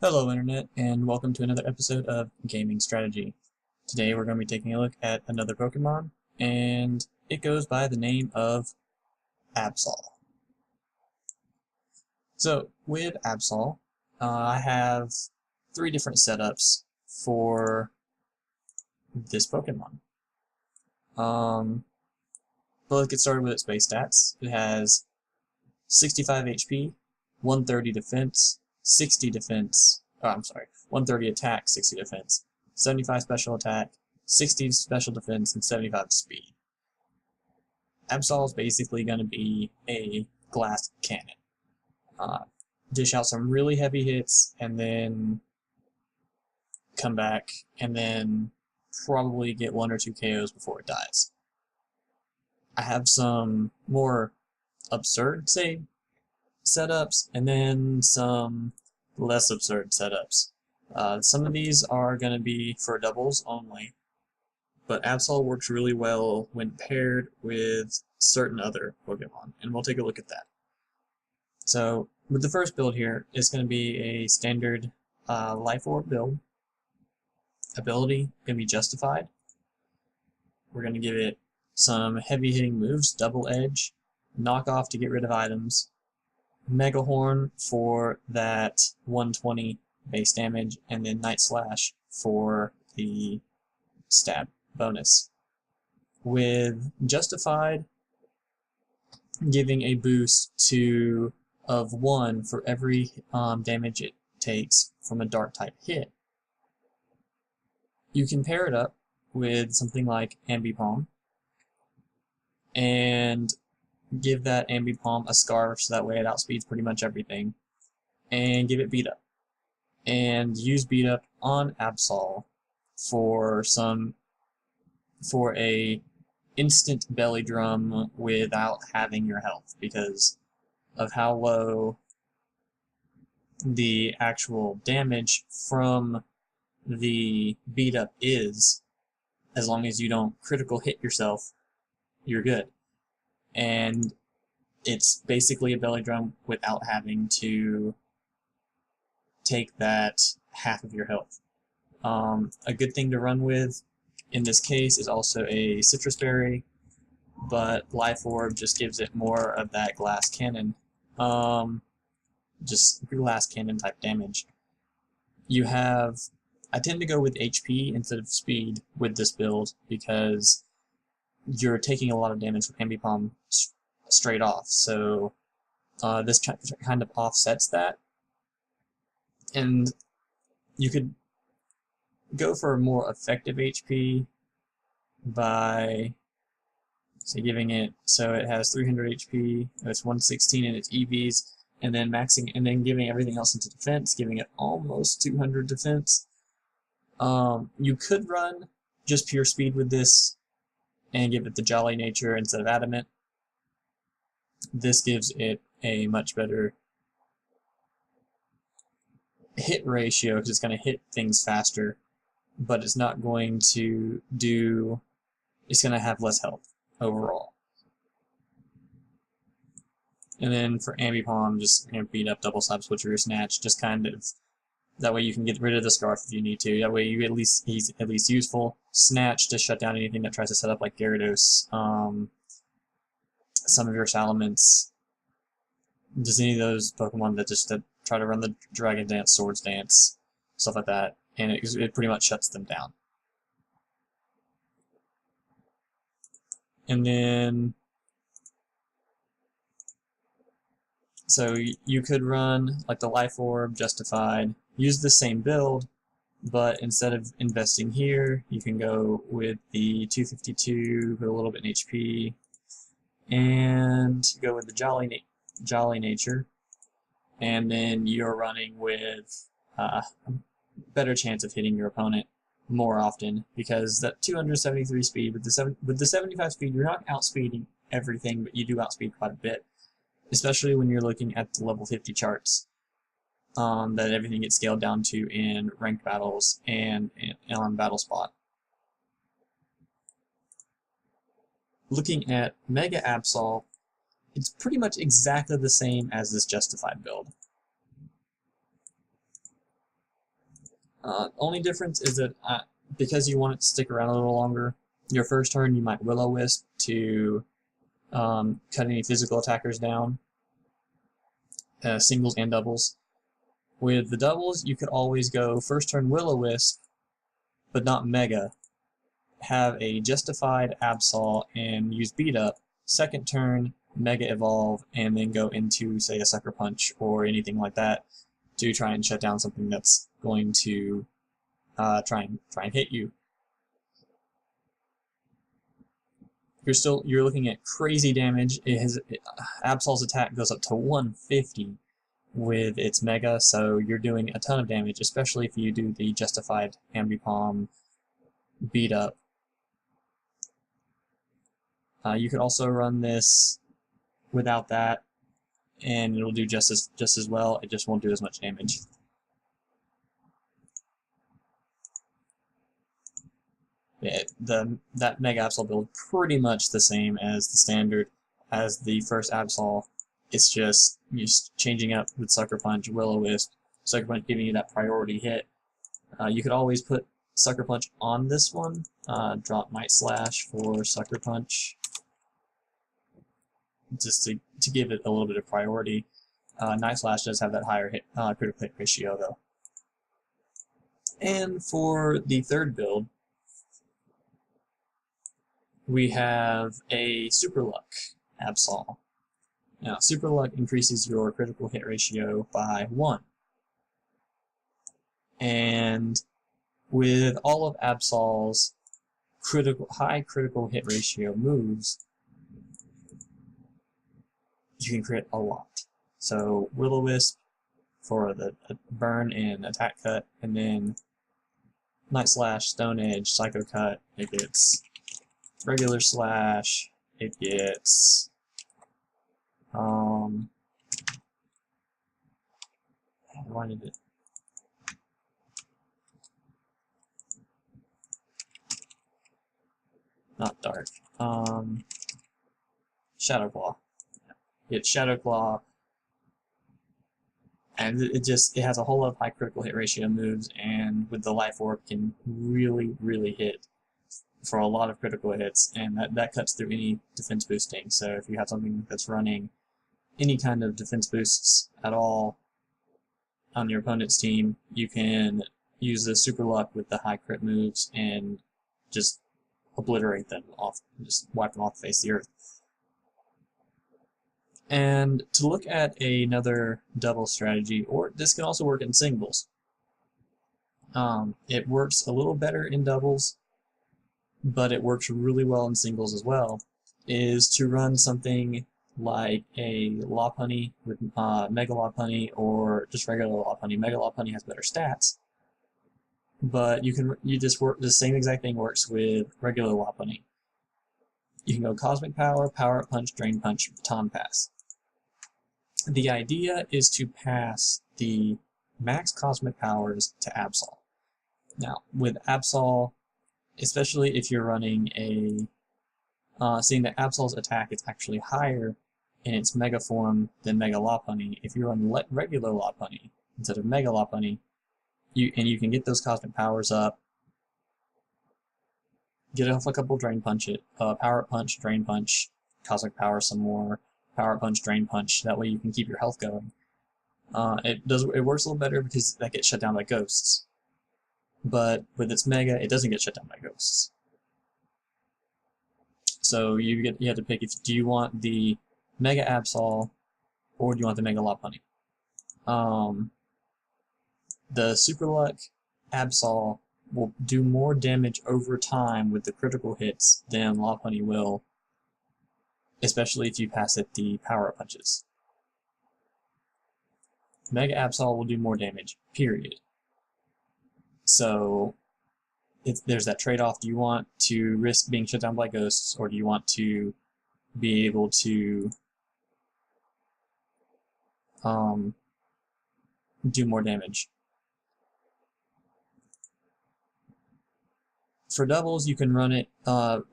Hello Internet, and welcome to another episode of Gaming Strategy. Today we're going to be taking a look at another Pokemon, and it goes by the name of Absol. So, with Absol, I have three different setups for this Pokemon. But let's get started with its base stats. It has 65 HP, 130 defense, 60 defense, 130 attack, 60 defense, 75 special attack, 60 special defense, and 75 speed. Absol is basically going to be a glass cannon. Dish out some really heavy hits, and then come back, and then probably get 1 or 2 KOs before it dies. I have some more absurd, setups, and then some less absurd setups. Some of these are going to be for doubles only, but Absol works really well when paired with certain other Pokemon, and we'll take a look at that. So, with the first build here, it's going to be a standard Life Orb build. Ability going to be Justified. We're going to give it some heavy hitting moves, Double Edge, Knock Off to get rid of items, Mega Horn for that 120 base damage, and then Night Slash for the stab bonus. With Justified giving a boost of 1 for every damage it takes from a dark type hit, you can pair it up with something like Ambipom and give that Ambipom a Scarf so that way it outspeeds pretty much everything, and give it Beat Up. And use Beat Up on Absol for a instant belly drum without having your health, because of how low the actual damage from the Beat Up is. As long as you don't critical hit yourself, you're good. And it's basically a belly drum without having to take that half of your health. A good thing to run with in this case is also a Citrus Berry, but Life Orb just gives it more of that glass cannon, just glass cannon type damage. I tend to go with HP instead of speed with this build because you're taking a lot of damage from Ambipom straight off, so this kind of offsets that. And you could go for a more effective HP by, say, giving it, so it has 300 HP, it's 116 in its EVs, and then giving everything else into defense, giving it almost 200 defense. You could run just pure speed with this and give it the Jolly Nature instead of Adamant. This gives it a much better hit ratio because it's going to hit things faster, but it's not going to it's going to have less health overall. And then for Ambipom, just Beat Up, Double Slap, Switcheroo, Snatch, just kind of, that way you can get rid of the Scarf if you need to. That way he's at least useful. Snatch to shut down anything that tries to set up like Gyarados, some of your Salamence, just any of those Pokemon that try to run the Dragon Dance, Swords Dance, stuff like that, and it pretty much shuts them down. And then, so you could run like the Life Orb, Justified, use the same build, but instead of investing here, you can go with the 252, put a little bit in HP, and go with the Jolly Nature, and then you're running with a better chance of hitting your opponent more often, because that 273 speed with the 75 speed, you're not outspeeding everything, but you do outspeed quite a bit, especially when you're looking at the level 50 charts. That everything gets scaled down to in ranked battles and on Battle Spot. Looking at Mega Absol, it's pretty much exactly the same as this Justified build. Only difference is that because you want it to stick around a little longer, your first turn you might Will-O-Wisp to cut any physical attackers down, singles and doubles. With the doubles, you could always go first turn Will-O-Wisp, but not Mega. Have a Justified Absol and use Beat Up. Second turn, Mega Evolve, and then go into, say, a Sucker Punch or anything like that to try and shut down something that's going to try and hit you. You're looking at crazy damage. Absol's attack goes up to 150 with its Mega, so you're doing a ton of damage, especially if you do the Justified Ambipom Beat Up. You could also run this without that, and it'll do just as well. It just won't do as much damage. Yeah, that Mega Absol build pretty much the same as the standard, as the first Absol. It's just you're changing up with Sucker Punch, Will-O-Wisp, Sucker Punch giving you that priority hit. You could always put Sucker Punch on this one. Drop Night Slash for Sucker Punch, just to give it a little bit of priority. Night Slash does have that higher critical hit ratio though. And for the third build, we have a Super Luck Absol. Now, Super Luck increases your critical hit ratio by 1. And with all of Absol's high critical hit ratio moves, you can crit a lot. So Will-O-Wisp for the burn and attack cut, and then Night Slash, Stone Edge, Psycho Cut, it gets regular slash, it gets why did it not dark, Shadow Claw. It's Shadow Claw, and it has a whole lot of high critical hit ratio moves, and with the Life Orb can really hit for a lot of critical hits, and that cuts through any defense boosting. So if you have something that's running any kind of defense boosts at all on your opponent's team, you can use the Super Luck with the high crit moves and just obliterate them off, just wipe them off the face of the earth. And to look at another double strategy, or this can also work in singles. It works a little better in doubles, but it works really well in singles as well, is to run something like a Lopunny with Mega Lopunny, or just regular Lopunny. Mega Lopunny has better stats, but the same exact thing works with regular Lopunny. You can go Cosmic Power, Power Up Punch, Drain Punch, Baton Pass. The idea is to pass the max Cosmic Powers to Absol. Now, with Absol, especially if you're running seeing that Absol's attack is actually higher in its Mega form than Mega Lopunny, if you run regular Lopunny instead of Mega Lopunny, you can get those Cosmic Powers up, get off a couple Drain Punch it, Power Up Punch, Drain Punch, Cosmic Power some more, Power Up Punch, Drain Punch, that way you can keep your health going. It works a little better because that gets shut down by ghosts. But with its Mega, it doesn't get shut down by ghosts. So you have to pick, do you want the Mega Absol or do you want the Mega Lopunny? The Super Luck Absol will do more damage over time with the critical hits than Lopunny will, especially if you pass it the Power-Up Punches. Mega Absol will do more damage, period. So there's that trade-off. Do you want to risk being shut down by ghosts, or do you want to be able to do more damage? For doubles, you can run it.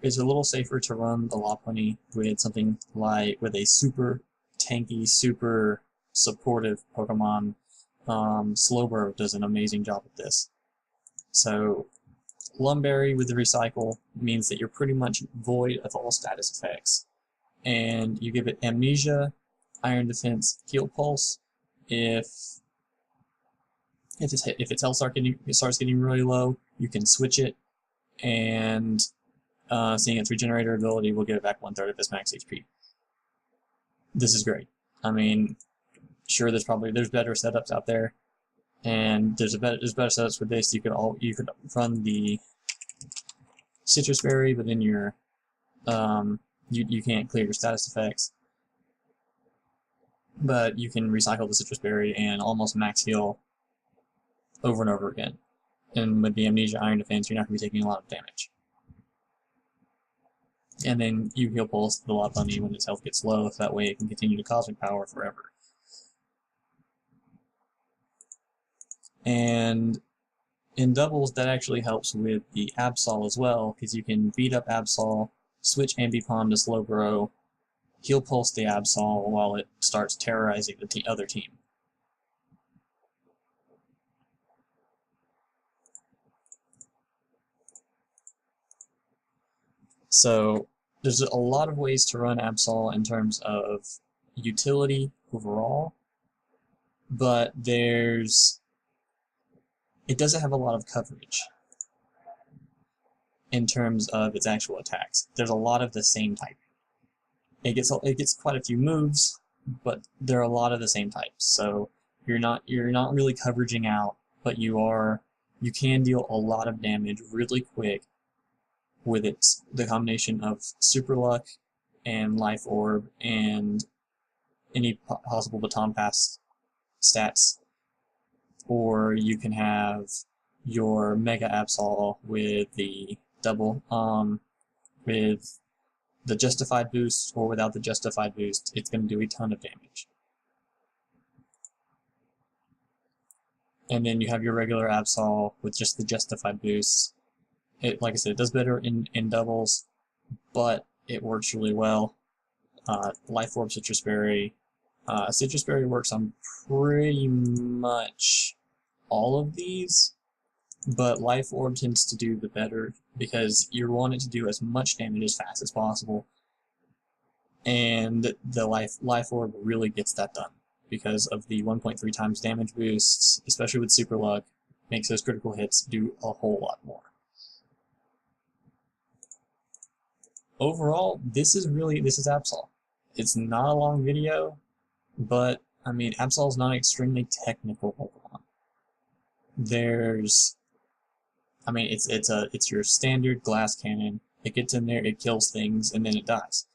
It's a little safer to run the Lopunny with something like a super tanky, super supportive Pokemon. Slowbro does an amazing job with this. So Lumberry with the recycle means that you're pretty much void of all status effects. And you give it Amnesia, Iron Defense, Heal Pulse. If its health starts getting really low, you can switch it, and seeing its regenerator ability will give it back 1/3 of its max HP. This is great. I mean, sure, there's better setups out there, and there's better setups with this. You could run the Citrus Berry, but then you can't clear your status effects. But you can recycle the Citrus Berry and almost max heal over and over again. And with the Amnesia Iron Defense, you're not going to be taking a lot of damage. And then you heal Pulse the Lot Bunny when its health gets low, so that way it can continue to Cosmic Power forever. And in doubles, that actually helps with the Absol as well, because you can beat up Absol, switch Ambipom to Slowbro, heal Pulse the Absol while it starts terrorizing the other team. So there's a lot of ways to run Absol in terms of utility overall, but it doesn't have a lot of coverage in terms of its actual attacks. There's a lot of the same type. It gets quite a few moves, but there are a lot of the same types. So you're not really coveraging out, but you can deal a lot of damage really quick with the combination of Super Luck and Life Orb and any possible Baton Pass stats. Or you can have your Mega Absol with the double, with the Justified boost or without the Justified boost. It's going to do a ton of damage. And then you have your regular Absol with just the Justified boost. Like I said, it does better in doubles, but it works really well. Life Orb, Citrus Berry. Citrus Berry works on pretty much all of these, but Life Orb tends to do the better because you want it to do as much damage as fast as possible, and the Life Orb really gets that done because of the 1.3 times damage boosts, especially with Super Luck, makes those critical hits do a whole lot more. Overall, this is Absol. It's not a long video, but I mean, Absol is not an extremely technical Pokemon. It's your standard glass cannon. It gets in there, it kills things, and then it dies.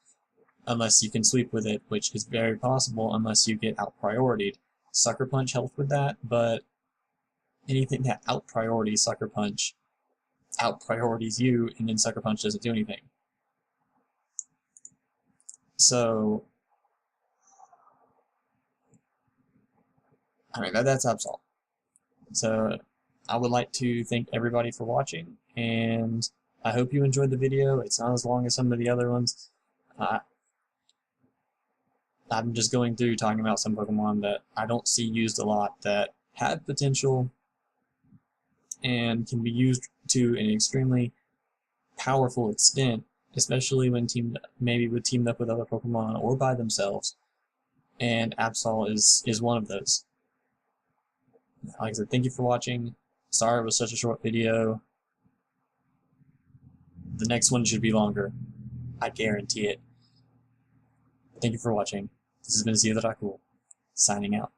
Unless you can sweep with it, which is very possible unless you get out-prioritied. Sucker Punch helps with that, but anything that out-priorities Sucker Punch out-priorities you, and then Sucker Punch doesn't do anything. So, I mean, that's Absol. So, I would like to thank everybody for watching, and I hope you enjoyed the video. It's not as long as some of the other ones. I'm just going through talking about some Pokemon that I don't see used a lot that have potential and can be used to an extremely powerful extent, especially when teamed up with other Pokemon or by themselves, and Absol is one of those. Like I said, thank you for watching. Sorry it was such a short video. The next one should be longer. I guarantee it. Thank you for watching. This has been Cool, signing out.